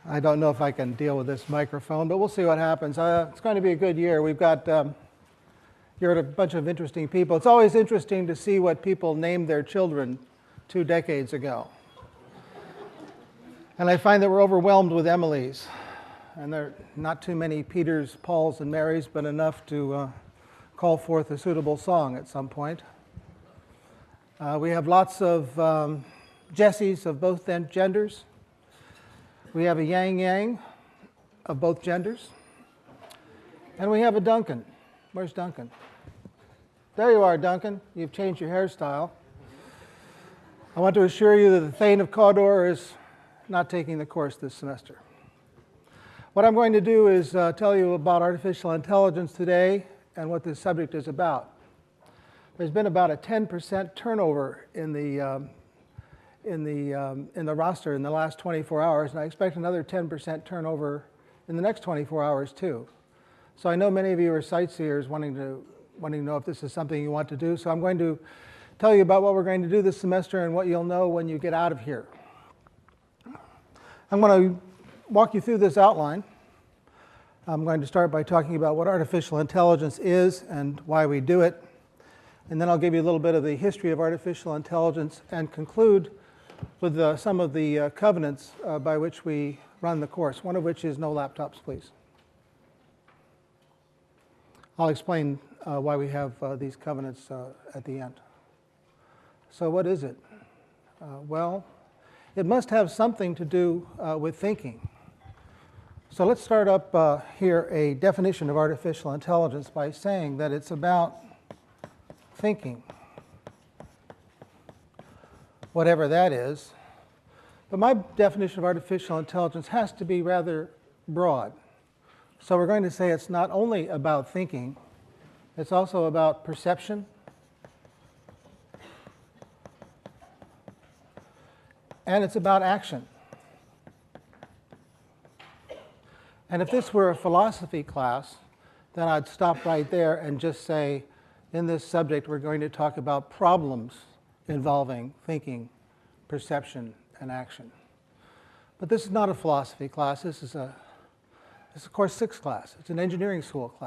I don't know if I can deal with this microphone, but we'll see what happens. It's going to be a good year. We've got here a bunch of interesting people. It's always interesting to see what people named their children 2 decades ago. And I find that we're overwhelmed with Emilys. And there are not too many Peters, Pauls, and Marys, but enough to call forth a suitable song at some point. We have lots of Jessies of both genders. We have a Yang of both genders. And we have a Duncan. Where's Duncan? There you are, Duncan. You've changed your hairstyle. I want to assure you that the Thane of Cawdor is not taking the course this semester. What I'm going to do is tell you about artificial intelligence today and what this subject is about. There's been about a 10% turnover in the roster in the last 24 hours, and I expect another 10% turnover in the next 24 hours too. So I know many of you are sightseers wanting to know if this is something you want to do. So I'm going to tell you about what we're going to do this semester and what you'll know when you get out of here. I'm going to walk you through this outline. I'm going to start by talking about what artificial intelligence is and why we do it. And then I'll give you a little bit of the history of artificial intelligence and conclude with some of the covenants by which we run the course, one of which is no laptops, please. I'll explain why we have these covenants at the end. So what is it? Well, it must have something to do with thinking. So let's start up here a definition of artificial intelligence by saying that it's about thinking, whatever that is. But my definition of artificial intelligence has to be rather broad. So we're going to say it's not only about thinking, it's also about perception, and it's about action. And if this were a philosophy class, then I'd stop right there and just say, in this subject, we're going to talk about problems involving thinking, perception, and action. But this is not a philosophy class. This is a course 6 class. It's an engineering school class.